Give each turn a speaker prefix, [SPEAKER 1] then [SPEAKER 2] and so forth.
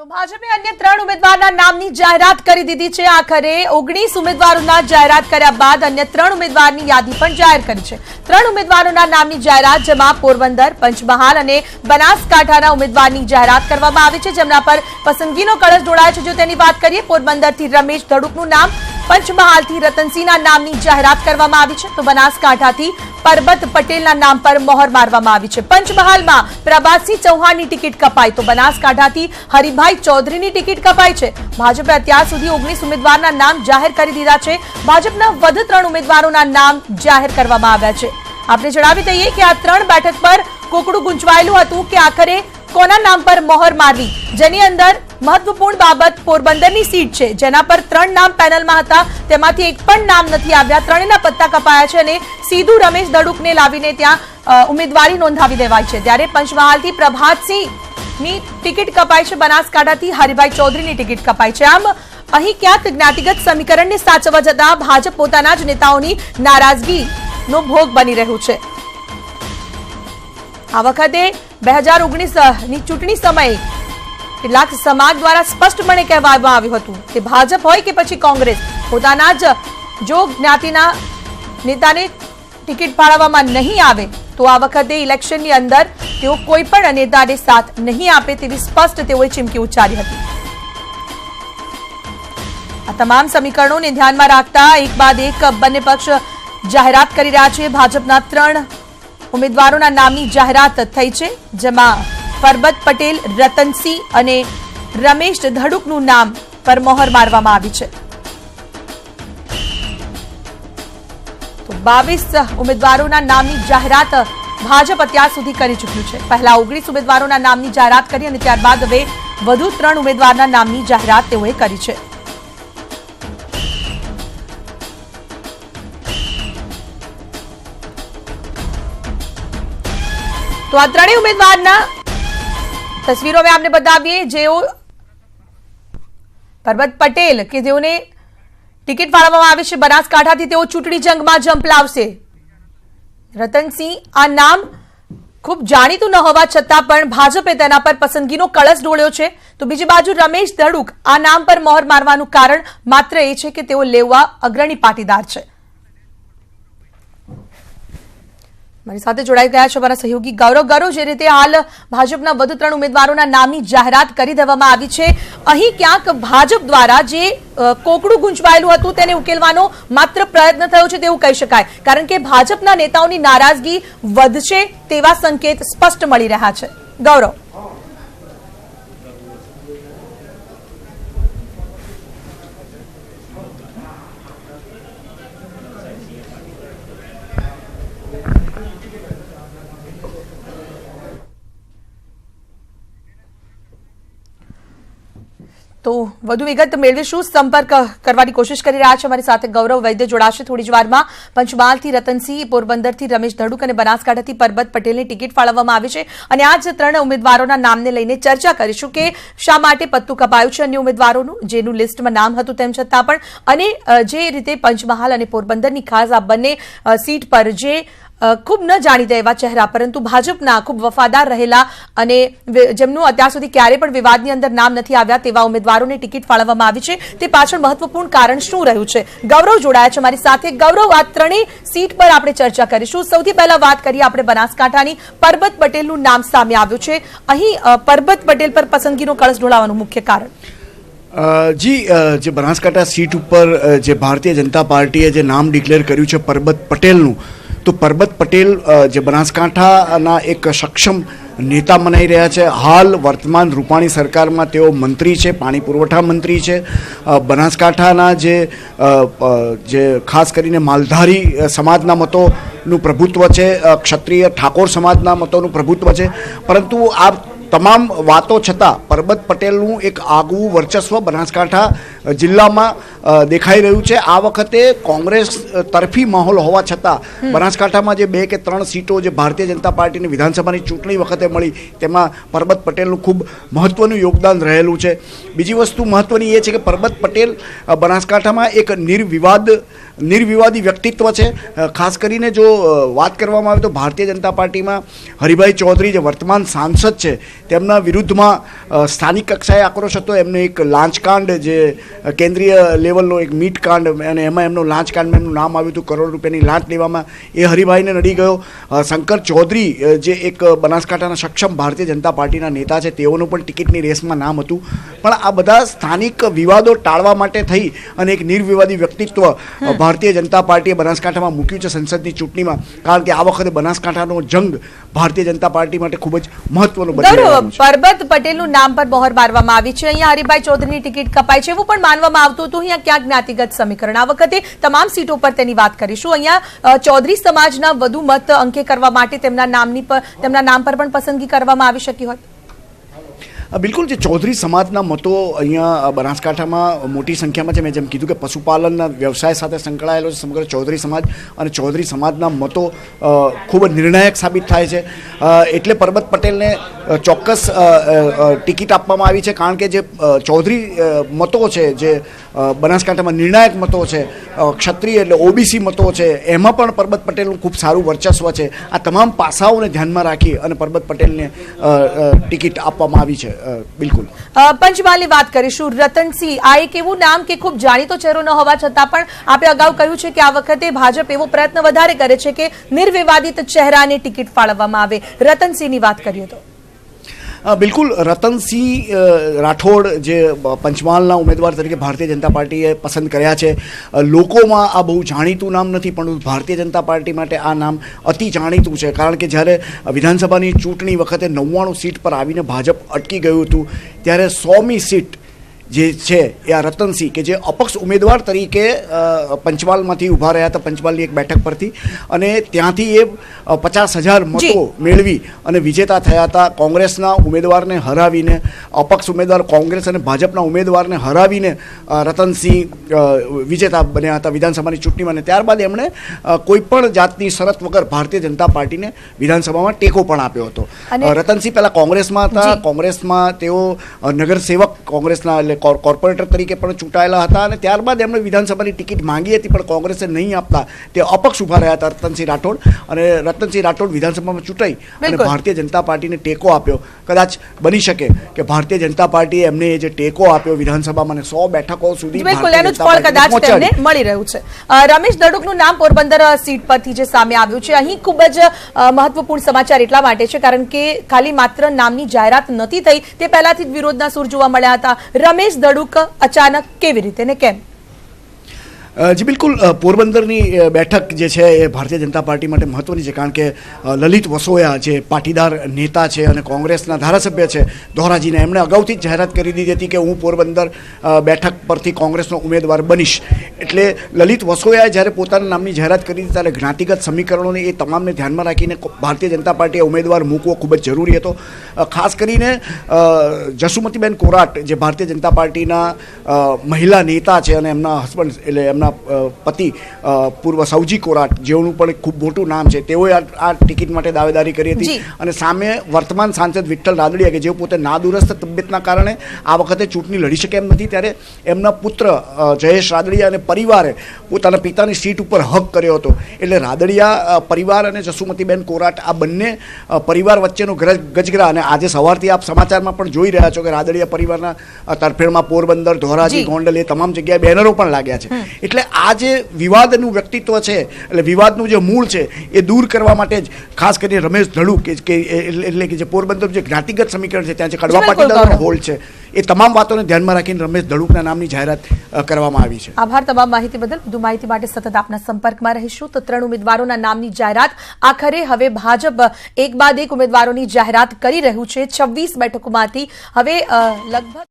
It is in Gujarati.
[SPEAKER 1] તો ભાજપે અન્ય 3 ઉમેદવારના નામની જાહેરાત કરી દીધી છે। આખરે 19 ઉમેદવારોના જાહેરાત કર્યા બાદ અન્ય 3 ઉમેદવારની યાદી પણ જાહેર કરી છે। 3 ઉમેદવારોના નામની જાહેરાત જેમાં પોરબંદર, પંચમહાલ અને બનાસકાંઠાના ઉમેદવારની જાહેરાત કરવામાં આવી છે, જેમના પર પસંદગીનો કળશ ઢોળાયો છે। જો તેની વાત કરીએ, પોરબંદરથી રમેશ ધડુકનું નામ, પંચમહાલથી રતનસિંહના નામની જાહેરાત કરવામાં આવી છે, તો બનાસકાંઠાથી પરબત પટેલના નામ પર મોહર મારવામાં આવી છે। પંચમહાલમાં પ્રભાતસિંહ ચૌહાણની ટિકિટ કપાઈ, તો બનાસકાંઠાથી હરિભાઈ ચૌધરીની ટિકિટ કપાઈ છે। ભાજપે અત્યાર સુધી 19 ઉમેદવારના નામ જાહેર કરી દીધા છે। ભાજપના વધુ 3 ઉમેદવારોના નામ જાહેર કરવામાં આવ્યા છે। આપણે જણાવી દઈએ કે આ 3 બેઠક પર કોકડું ગુંચવાયેલું હતું કે આખરે કોના નામ પર મોહર મારવી, જેની અંદર महत्वपूर्ण बाबत पोरबंदरनी सीट छे, जेना पर 3 नाम पेनलमां हता, तेमांथी एक पण नाम नथी आव्या। 3 पत्ता कपाया छे अने सीधू रमेश धड़ुकने लावीने त्यां उमेदवारी नोंधावी देवाई छे। त्यारे पंचमहालथी प्रभातसिंहनी टिकिट कपाई छे, बनासकांठाथी हरिभाई चौधरीनी टिकिट कपाई छे। आम અહીં ક્યાંક જ્ઞાતિગત સમીકરણને સાચવવા જતા ભાજપ પોતાના જ નેતાઓની નારાજગીનો ભોગ બની રહ્યું છે। આ વખતે 2019ની ચૂંટણી સમયે કેટલાક સમાજ દ્વારા સ્પષ્ટપણે કહેવામાં આવ્યું હતું કે ભાજપ હોય કે પછી કોંગ્રેસ, પોતાના જ જો જ્ઞાતિના નેતાને ટિકિટ ફાળવવામાં નહીં આવે તો આ વખતે ઇલેક્શનની અંદર તેઓ કોઈ પણ નેતાને સાથ નહીં આપે તેવી સ્પષ્ટ તેઓએ ચીમકી ઉચ્ચારી હતી। આ તમામ સમીકરણોને ધ્યાનમાં રાખતા એક બાદ એક બંને પક્ષ જાહેરાત કરી રહ્યા છે। ભાજપના 3 ઉમેદવારોના નામની જાહેરાત થઈ છે, જેમાં परबत पटेल, रतनसिंह અને રમેશ ધડુકનું નામ પર મોહર મારવામાં આવી છે। તો 22 ઉમેદવારોના નામની જાહેરાત ભાજપ અત્યાર સુધી કરી ચૂક્યું છે। પહેલા 19 ઉમેદવારોના નામની જાહેરાત કરી અને ત્યારબાદ હવે વધુ 3 ઉમેદવારના નામની જાહેરાત તેઓએ કરી છે। તો આ 3 ઉમેદવારના तस्वीरों में आपने बताइए जो परबत पटेल के जेओने टिकट फाळववामां आवी छे, बनासकांठाथी तेओ चूंटणी जंगमां झंपलावशे। रतनसिंह आ नाम खूब जाणीतुं न होवा छतां पण भाजपे तेना पर पसंदगीनो कळश ढोळ्यो छे। तो बीजी बाजु रमेश धड़ुक आ नाम पर मोहर मारवानुं कारण मात्र ए छे के तेओ लेवा अग्रणी पाटीदार छे। મારી સાથે જોડાઈ ગયા છે અમારા સહયોગી ગૌરવ। જે રીતે હાલ ભાજપના વધુ 3 ઉમેદવારોના નામની જાહેરાત કરી દેવામાં આવી છે, અહીં ક્યાંક ભાજપ દ્વારા જે કોકડું ગુંચવાયેલું હતું તેને ઉકેલવાનો માત્ર પ્રયત્ન થયો છે તેવું કહી શકાય, કારણ કે ભાજપના નેતાઓની નારાજગી વધશે તેવા સંકેત સ્પષ્ટ મળી રહ્યા છે। ગૌરવ, तो વધુ વિગત મેળવીશું। સંપર્ક કરવાની કોશિશ કરી રહ્યા છે અમારી સાથે ગૌરવ વૈદ્ય જોડાશે થોડી જ વારમાં। પંચમહાલથી રતનસિંહ, પોરબંદરથી રમેશ ધડુક અને બનાસકાંઠાથી પરબત પટેલની ટિકિટ ફાળવવામાં આવી છે અને આ જ 3 ઉમેદવારોના નામને લઈને ચર્ચા કરીશું કે શા માટે પત્તું કપાયું છે અન્ય ઉમેદવારોનું, જેનું લિસ્ટમાં નામ હતું તેમ છતાં પણ, અને જે રીતે પંચમહાલ અને પોરબંદરની ખાસ આ બંને સીટ પર જે खूब न जाणीता एवा चेहरा परंतु भाजपना खूब वफादार रहेला अने जेमनुं अत्यार सुधी क्यारे पण विवादनी अंदर नाम नथी आव्या तेवा उमेदवारोने टिकिट फाळववामां आवी छे, ते पाछळ महत्वपूर्ण कारण शुं रह्युं छे? गौरव जोडाया छे मारी साथे। गौरव, आ 3 सीट पर आपणे चर्चा करीशुं। सौथी पहेला वात करीए आपणे बनासकांठानी। परबत पटेलनुं नाम सामे आव्युं छे, અહીં પરબત પટેલ પર પસંદગીનો કળશ ઢોળાવાનું મુખ્ય કારણ
[SPEAKER 2] जी जे बनासकांठा सीट पर जे भारतीय जनता पार्टीए जे नाम डिक्लेर कर्युं छे परबत पटेलनुं, तो परबत पटेल जे बनासकांठाना एक सक्षम नेता मनाई रह्या छे। हाल वर्तमान रूपाणी सरकार में तेओ मंत्री छे, पाणी पुरवठा मंत्री छे। बनासकांठाना जे खास करीने मालधारी समाजना मतोनुं प्रभुत्व छे, क्षत्रिय ठाकोर समाजना मतोनुं प्रभुत्व छे, परंतु आ तमाम वातो छतां परबत पटेलनुं एक आगवुं वर्चस्व बनासकांठा जिल्लामां देखाई रह्युं छे। आ वखते कोंग्रेस तरफी माहोल होवा छतां बनासकांठामां जे 2 के 3 सीटो जे भारतीय जनता पार्टीनी विधानसभानी चूंटणी वखते मळी तेमां परबत पटेलनुं खूब महत्वनुं योगदान रहेલું છે। बीजी वस्तु महत्वनी ए छे के परबत पटेल बनासकांठामां एक निर्विवाद નિર્વિવાદી વ્યક્તિત્વ છે. ખાસ કરીને જો વાત કરવામાં આવે તો ભારતીય જનતા પાર્ટીમાં હરિભાઈ ચૌધરી જે વર્તમાન સાંસદ છે તેમના વિરુદ્ધમાં સ્થાનિક કક્ષાએ આક્રોશ હતો. એમને એક લાંચકાંડ જે કેન્દ્રીય લેવલનો એક મીટ કાંડ અને એમાં એમનો લાંચકાંડમાં એમનું નામ આવ્યું હતું, કરોડ રૂપિયાની લાંચ લેવામાં, એ હરિભાઈને નડી ગયો. શંકર ચૌધરી જે એક બનાસકાંઠાના સક્ષમ ભારતીય જનતા પાર્ટીના નેતા છે તેઓનું પણ ટિકિટની રેસમાં નામ હતું. પણ આ બધા સ્થાનિક વિવાદો ટાળવા માટે થઈ અને એક નિર્વિવાદી વ્યક્તિત્વ ભારતીય જનતા પાર્ટીએ બનાસકાંઠામાં મૂક્યું છે સંસદની ચૂંટણીમાં. કારણ કે આ વખતે બનાસકાંઠાનો જંગ ભારતીય જનતા પાર્ટી માટે ખૂબ જ મહત્વનો બની રહ્યો છે.
[SPEAKER 1] પરબત પટેલનું નામ પર મોહર મારવામાં આવી છે. અહીંયા હરિભાઈ ચૌધરીની ટિકિટ કપાઈ છે એવું પણ માનવામાં આવતું હતું. અહીંયા ક્યાંક જ્ઞાતિગત સમીકરણ, આ વખતે તમામ સીટો પર તેની વાત કરીશું. અહીંયા ચૌધરી સમાજના વધુ મત અંકે કરવા માટે તેમના નામ પર પણ પસંદગી કરવામાં આવી શકી હોત.
[SPEAKER 2] બિલકુલ, જે ચૌધરી સમાજના મતો અહીંયા બનાસકાંઠામાં મોટી સંખ્યામાં છે. મેં જેમ કીધું કે પશુપાલનના વ્યવસાય સાથે સંકળાયેલો છે સમગ્ર ચૌધરી સમાજ, અને ચૌધરી સમાજના મતો ખૂબ જ નિર્ણાયક સાબિત થાય છે. એટલે પરબત પટેલને ચોક્કસ ટિકિટ આપવામાં આવી છે. કારણ કે જે ચૌધરી મતો છે, જે બનાસકાંઠામાં નિર્ણાયક મતો છે, ક્ષત્રિય એટલે ઓબીસી મતો છે, એમાં પણ પરબત પટેલનું ખૂબ સારું વર્ચસ્વ છે. આ તમામ પાસાઓને ધ્યાનમાં રાખી અને પરબત પટેલને ટિકિટ આપવામાં આવી છે. બિલકુલ,
[SPEAKER 1] પંચમહાલની વાત કરીશું. રતનસિંહ, આ એક એવું નામ કે ખૂબ જાણીતો ચહેરો ન હોવા છતાં પણ આપે અગાઉ કહ્યું છે કે આ વખતે ભાજપ એવો પ્રયત્ન વધારે કરે છે કે નિર્વિવાદિત ચહેરાને ટિકિટ ફાળવવામાં આવે. રતનસિંહની વાત કરીએ તો
[SPEAKER 2] બિલકુલ, રતનસિંહ રાઠોડ જે પંચમહાલના ઉમેદવાર તરીકે ભારતીય જનતા પાર્ટીએ પસંદ કર્યા છે. લોકોમાં આ બહુ જાણીતું નામ નથી, પણ ભારતીય જનતા પાર્ટી માટે આ નામ અતિ જાણીતું છે. કારણ કે જ્યારે વિધાનસભાની ચૂંટણી વખતે 99 સીટ પર આવીને ભાજપ અટકી ગયું હતું, ત્યારે 100મી સીટ જે છે એ આ રતનસિંહ, કે જે અપક્ષ ઉમેદવાર તરીકે પંચમહાલમાંથી ઊભા રહ્યા હતા, પંચમહાલની એક બેઠક પરથી, અને ત્યાંથી એ 50,000 મતો મેળવી અને વિજેતા થયા હતા. કોંગ્રેસના ઉમેદવારને હરાવીને, અપક્ષ ઉમેદવાર કોંગ્રેસ અને ભાજપના ઉમેદવારને હરાવીને રતનસિંહ વિજેતા બન્યા હતા વિધાનસભાની ચૂંટણીમાં. અને ત્યારબાદ એમણે કોઈ પણ જાતની શરત વગર ભારતીય જનતા પાર્ટીને વિધાનસભામાં ટેકો પણ આપ્યો હતો. રતનસિંહ પહેલાં કોંગ્રેસમાં હતા. કોંગ્રેસમાં તેઓ નગરસેવક, કોંગ્રેસના એટલે કોર્પોરેટર તરીકે પણ ચૂંટાયેલા હતા, અને ત્યારબાદ એમણે વિધાનસભાની ટિકિટ માંગી હતી, પણ કોંગ્રેસે નહીં આપતા તે અપક્ષ ઊભા રહ્યા હતા રતનસિંહ રાઠોડ. અને રતનસિંહ રાઠોડ વિધાનસભામાં ચૂંટાઈ અને ભારતીય જનતા પાર્ટીને ટેકો આપ્યો. કદાચ બની શકે કે ભારતીય જનતા પાર્ટીએ એમને જે ટેકો આપ્યો વિધાનસભામાં 100 બેઠકો સુધી
[SPEAKER 1] કદાચ તેમને મળી રહ્યું છે. રમેશ દડુકનું નામ પોરબંદર સીટ પરથી જે સામે આવ્યું છે, અહીં ખૂબ જ મહત્વપૂર્ણ સમાચાર એટલા માટે છે કારણ કે ખાલી માત્ર નામની જાહેરાત નથી થઈ, તે પહેલાથી જ વિરોધના સૂર જોવા મળ્યા હતા. રમેશ દડુક અચાનક કેવી રીતે ને કેમ?
[SPEAKER 2] જી બિલકુલ, પોરબંદરની બેઠક જે છે એ ભારતીય જનતા પાર્ટી માટે મહત્વની છે. કારણ કે લલિત વસોયા જે પાટીદાર નેતા છે અને કોંગ્રેસના ધારાસભ્ય છે ધોરાજીને, એમણે અગાઉથી જ જાહેરાત કરી દીધી હતી કે હું પોરબંદર બેઠક પરથી કોંગ્રેસનો ઉમેદવાર બનીશ. એટલે લલિત વસોયાએ જ્યારે પોતાના નામની જાહેરાત કરી હતી ત્યારે જ્ઞાતિગત સમીકરણોને એ તમામને ધ્યાનમાં રાખીને ભારતીય જનતા પાર્ટીએ ઉમેદવાર મૂકવો ખૂબ જ જરૂરી હતો. ખાસ કરીને જસુમતીબેન કોરાટ જે ભારતીય જનતા પાર્ટીના મહિલા નેતા છે અને એમના હસબન્ડ એટલે એમના પતિ પૂર્વ સૌજી કોરાટ, જેઓનું પણ ખૂબ મોટું નામ છે, તેઓએ આ ટિકિટ માટે દાવેદારી કરી હતી. અને સામે વર્તમાન સાંસદ વિઠ્ઠલ રાદડિયા, કે જેઓ પોતે નાદુરસ્ત તબિયતના કારણે આ વખતે ચૂંટણી લડી શકે એમ નથી, ત્યારે એમના પુત્ર જયેશ રાદડિયા અને પરિવારે પોતાના પિતાની સીટ ઉપર હક કર્યો હતો. એટલે રાદડિયા પરિવાર અને જસુમતીબેન કોરાટ, આ બંને પરિવાર વચ્ચેનો ગજગરા, અને આજે સવારથી આપ સમાચારમાં પણ જોઈ રહ્યા છો કે રાદડિયા પરિવારના તરફેણમાં પોરબંદર, ધોરાજી, ગોંડલ એ તમામ જગ્યાએ બેનરો પણ લાગ્યા છે. એટલે આ જે વિવાદનું વ્યક્તિત્વ છે, એટલે વિવાદનું જે મૂળ છે એ દૂર કરવા માટે જ ખાસ કરીને રમેશ ધડુક કે એટલે કે જે પોરબંદર જે જ્ઞાતિગત સમીકરણ છે, ત્યાં જે કડવા પાટીદારનો હોલ્ડ છે, એ તમામ વાતોને ધ્યાનમાં રાખીને રમેશ ધડુકના નામની જાહેરાત કરવામાં આવી છે.
[SPEAKER 1] આભાર તમામ માહિતી બદલ. વધુ માહિતી માટે સતત આપના સંપર્કમાં રહીશું. તો 3 ઉમેદવારોના નામની જાહેરાત આખરે હવે ભાજપ એક બાદ એક ઉમેદવારોની જાહેરાત કરી રહ્યું છે. 26 બેઠકોમાંથી હવે લગભગ